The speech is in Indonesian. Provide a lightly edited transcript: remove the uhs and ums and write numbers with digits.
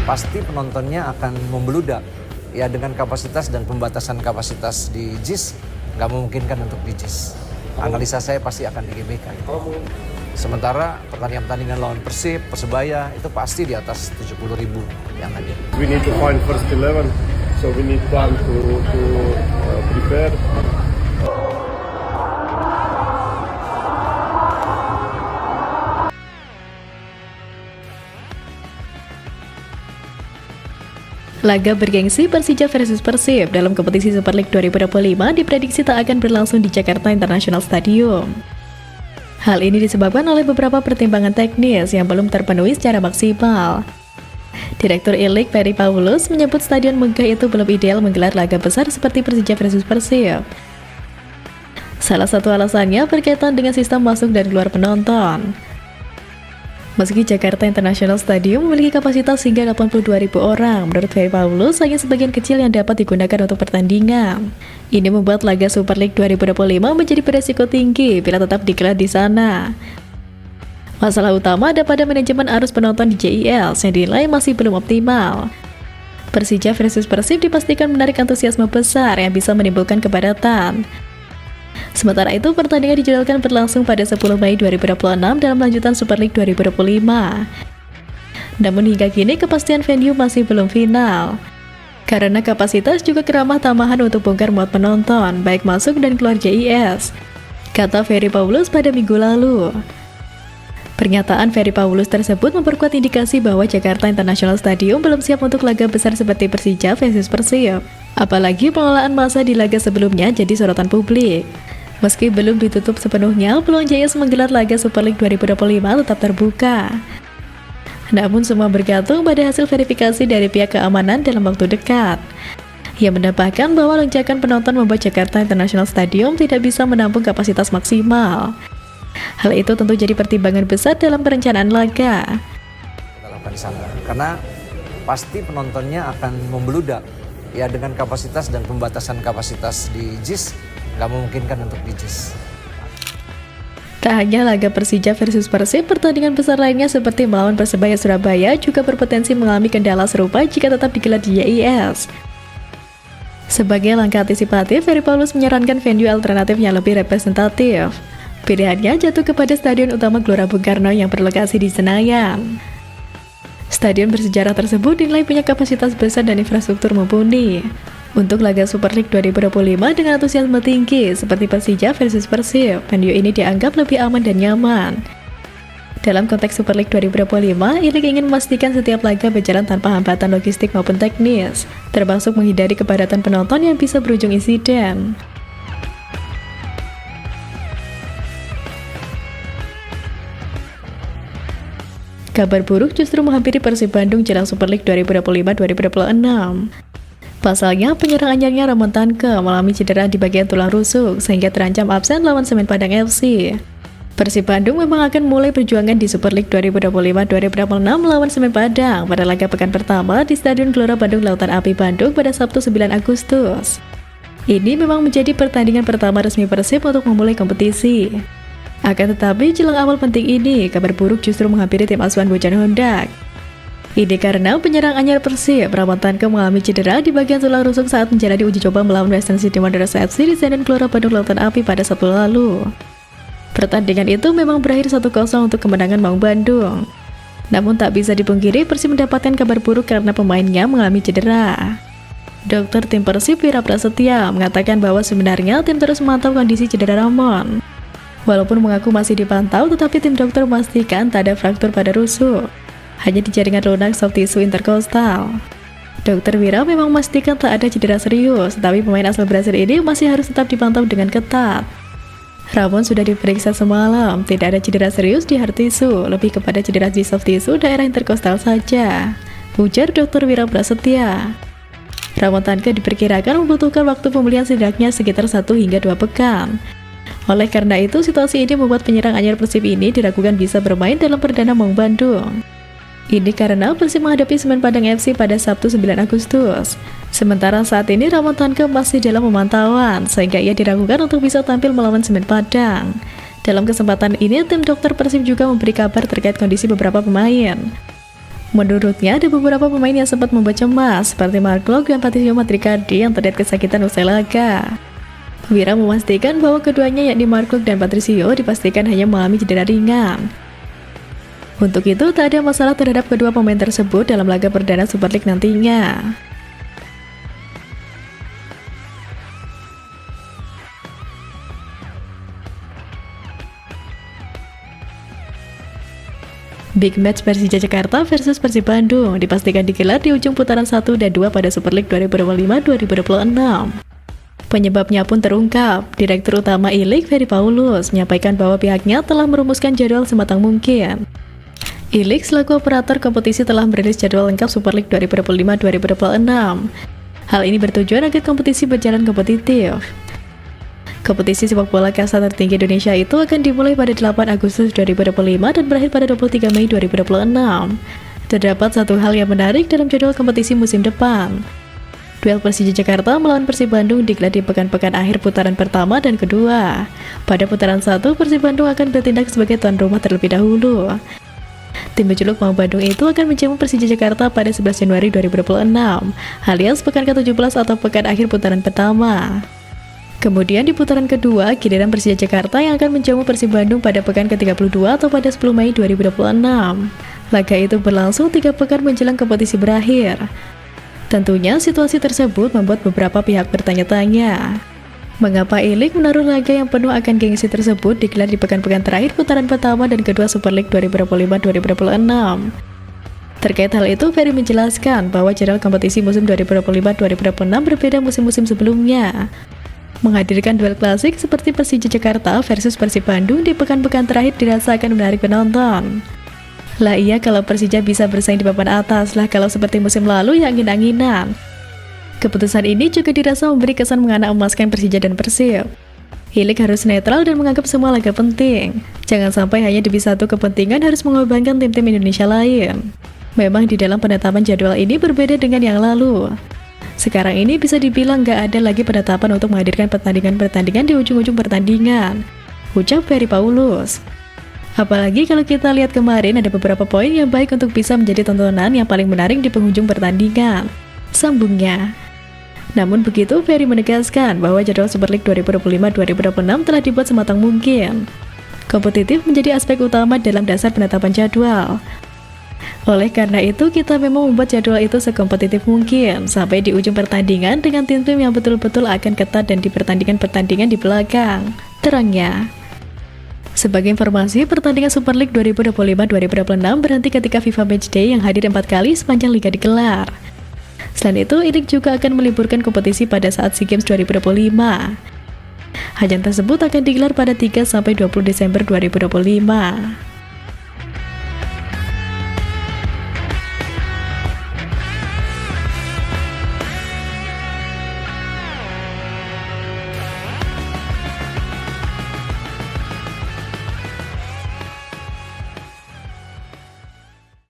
pasti penontonnya akan membludak. Ya dengan kapasitas dan pembatasan kapasitas di JIS nggak memungkinkan untuk di JIS. Analisa saya pasti akan di GBK. Sementara pertandingan lawan Persib, Persebaya itu pasti di atas 70.000 yang hadir. We need to find first 11, so we need time to prepare. Laga bergengsi Persija versus Persib dalam kompetisi Super League 2025 diprediksi tak akan berlangsung di Jakarta International Stadium. Hal ini disebabkan oleh beberapa pertimbangan teknis yang belum terpenuhi secara maksimal. Direktur I-League Ferry Paulus menyebut stadion megah itu belum ideal menggelar laga besar seperti Persija versus Persib. Salah satu alasannya berkaitan dengan sistem masuk dan keluar penonton. Meski Jakarta International Stadium memiliki kapasitas hingga 82.000 orang, menurut Ferry Paulus hanya sebagian kecil yang dapat digunakan untuk pertandingan. Ini membuat laga Super League 2025 menjadi beresiko tinggi bila tetap digelar di sana. Masalah utama ada pada manajemen arus penonton di JIL yang dinilai masih belum optimal. Persija versus Persib dipastikan menarik antusiasme besar yang bisa menimbulkan kepadatan. Sementara itu, pertandingan dijadwalkan berlangsung pada 10 Mei 2026 dalam lanjutan Super League 2025. Namun hingga kini kepastian venue masih belum final. Karena kapasitas juga keramah tamahan untuk bongkar muat penonton, baik masuk dan keluar JIS, kata Ferry Paulus pada minggu lalu. Pernyataan Ferry Paulus tersebut memperkuat indikasi bahwa Jakarta International Stadium belum siap untuk laga besar seperti Persija versus Persib. Apalagi pengelolaan massa di laga sebelumnya jadi sorotan publik. Meski belum ditutup sepenuhnya, peluang JIS menggelar laga Super League 2025 tetap terbuka. Namun semua bergantung pada hasil verifikasi dari pihak keamanan dalam waktu dekat. Ia menambahkan bahwa lonjakan penonton membuat Jakarta International Stadium tidak bisa menampung kapasitas maksimal. Hal itu tentu jadi pertimbangan besar dalam perencanaan laga. Karena pasti penontonnya akan membludak. Ya dengan kapasitas dan pembatasan kapasitas di JIS nggak memungkinkan untuk di JIS. Tak hanya laga Persija versus Persib, pertandingan besar lainnya seperti melawan Persebaya Surabaya juga berpotensi mengalami kendala serupa jika tetap digelar di JIS. Sebagai langkah antisipatif, Ferry Paulus menyarankan venue alternatif yang lebih representatif. Pilihannya jatuh kepada Stadion Utama Gelora Bung Karno yang berlokasi di Senayan. Stadion bersejarah tersebut dinilai punya kapasitas besar dan infrastruktur mumpuni. Untuk laga Super League 2025 dengan antusiasme tinggi seperti Persija versus Persib, venue ini dianggap lebih aman dan nyaman. Dalam konteks Super League 2025, I-League ingin memastikan setiap laga berjalan tanpa hambatan logistik maupun teknis, termasuk menghindari kepadatan penonton yang bisa berujung insiden. Kabar buruk justru menghampiri Persib Bandung jelang Super League 2025-2026. Pasalnya, penyerang anyarnya Ramon Tanke mengalami cedera di bagian tulang rusuk sehingga terancam absen lawan Semen Padang FC. Persib Bandung memang akan mulai perjuangan di Super League 2025-2026 melawan Semen Padang pada laga pekan pertama di Stadion Gelora Bandung Lautan Api Bandung pada Sabtu 9 Agustus. Ini memang menjadi pertandingan pertama resmi Persib untuk memulai kompetisi. Akan tetapi, jelang awal penting ini, kabar buruk justru menghampiri tim asuhan Bojan Hondak. Ini karena penyerang anyar Persib, Ramon Tanke mengalami cedera di bagian tulang rusuk saat menjalani uji coba melawan Western City Wanderers FC di Stadion Gelora Bandung Lautan Api pada Sabtu lalu. Pertandingan itu memang berakhir 1-0 untuk kemenangan Maung Bandung. Namun tak bisa dipungkiri, Persib mendapatkan kabar buruk karena pemainnya mengalami cedera. Dokter tim Persib Wira Prasetya mengatakan bahwa sebenarnya tim terus memantau kondisi cedera Ramon. Walaupun mengaku masih dipantau, tetapi tim dokter memastikan tak ada fraktur pada rusuk, hanya di jaringan lunak soft tissue interkostal. Dokter Wira memang memastikan tak ada cedera serius, tetapi pemain asal Brasil ini masih harus tetap dipantau dengan ketat. Ramon sudah diperiksa semalam, tidak ada cedera serius di hard tissue, lebih kepada cedera di soft tissue daerah interkostal saja, ujar Dr. Wira Prasetya. Ramon Tanke diperkirakan membutuhkan waktu pemulihan setidaknya sekitar 1 hingga 2 pekan. Oleh karena itu, situasi ini membuat penyerang anyar Persib ini diragukan bisa bermain dalam perdana Maung Bandung. Ini karena Persib menghadapi Semen Padang FC pada Sabtu 9 Agustus. Sementara saat ini Ramon Tanke masih dalam pemantauan, sehingga ia diragukan untuk bisa tampil melawan Semen Padang. Dalam kesempatan ini, tim dokter Persib juga memberi kabar terkait kondisi beberapa pemain. Menurutnya, ada beberapa pemain yang sempat membuat cemas, seperti Mark Klok dan Patrizio Matricardi yang terlihat kesakitan usai laga. Wira memastikan bahwa keduanya yakni Mark Klok dan Patrizio dipastikan hanya mengalami cedera ringan. Untuk itu, tak ada masalah terhadap kedua pemain tersebut dalam laga perdana Super League nantinya. Big match Persija Jakarta versus Persib Bandung dipastikan digelar di ujung putaran 1 dan 2 pada Super League 2025-2026. Penyebabnya pun terungkap. Direktur Utama I-League Ferry Paulus menyampaikan bahwa pihaknya telah merumuskan jadwal sematang mungkin. I-League selaku operator kompetisi telah merilis jadwal lengkap Super League 2025-2026. Hal ini bertujuan agar kompetisi berjalan kompetitif. Kompetisi sepak bola kasta tertinggi Indonesia itu akan dimulai pada 8 Agustus 2025 dan berakhir pada 23 Mei 2026. Terdapat satu hal yang menarik dalam jadwal kompetisi musim depan. Duel Persija Jakarta melawan Persib Bandung digelar di pekan-pekan akhir putaran pertama dan kedua. Pada putaran 1, Persib Bandung akan bertindak sebagai tuan rumah terlebih dahulu. Tim berjuluk Maung Bandung itu akan menjamu Persija Jakarta pada 11 Januari 2026, alias pekan ke-17 atau pekan akhir putaran pertama. Kemudian di putaran kedua, giliran Persija Jakarta yang akan menjamu Persib Bandung pada pekan ke-32 atau pada 10 Mei 2026. Laga itu berlangsung 3 pekan menjelang kompetisi berakhir. Tentunya situasi tersebut membuat beberapa pihak bertanya-tanya. Mengapa I-League menaruh laga yang penuh akan gengsi tersebut digelar di pekan-pekan terakhir putaran pertama dan kedua Super League 2025-2026? Terkait hal itu, Ferry menjelaskan bahwa jadwal kompetisi musim 2025-2026 berbeda musim-musim sebelumnya. Menghadirkan duel klasik seperti Persija Jakarta versus Persib Bandung di pekan-pekan terakhir dirasa akan menarik penonton. Lah iya kalau Persija bisa bersaing di papan atas, lah kalau seperti musim lalu yang angin-anginan. Keputusan ini juga dirasa memberi kesan menganak emaskan Persija dan Persib. I-League harus netral dan menganggap semua laga penting. Jangan sampai hanya demi satu kepentingan harus mengorbankan tim-tim Indonesia lain. Memang di dalam penetapan jadwal ini berbeda dengan yang lalu. Sekarang ini bisa dibilang nggak ada lagi penetapan untuk menghadirkan pertandingan-pertandingan di ujung-ujung pertandingan, ucap Ferry Paulus. Apalagi kalau kita lihat kemarin ada beberapa poin yang baik untuk bisa menjadi tontonan yang paling menarik di penghujung pertandingan, sambungnya. Namun begitu, Ferry menegaskan bahwa jadwal Super League 2025-2026 telah dibuat sematang mungkin. Kompetitif menjadi aspek utama dalam dasar penetapan jadwal. Oleh karena itu, kita memang membuat jadwal itu sekompetitif mungkin sampai di ujung pertandingan dengan tim-tim yang betul-betul akan ketat dan di pertandingan-pertandingan di belakang, terangnya. Sebagai informasi, pertandingan Super League 2025-2026 berhenti ketika FIFA Matchday yang hadir 4 kali sepanjang liga digelar. Selain itu, I-League juga akan meliburkan kompetisi pada saat SEA Games 2025. Ajang tersebut akan digelar pada 3-20 Desember 2025.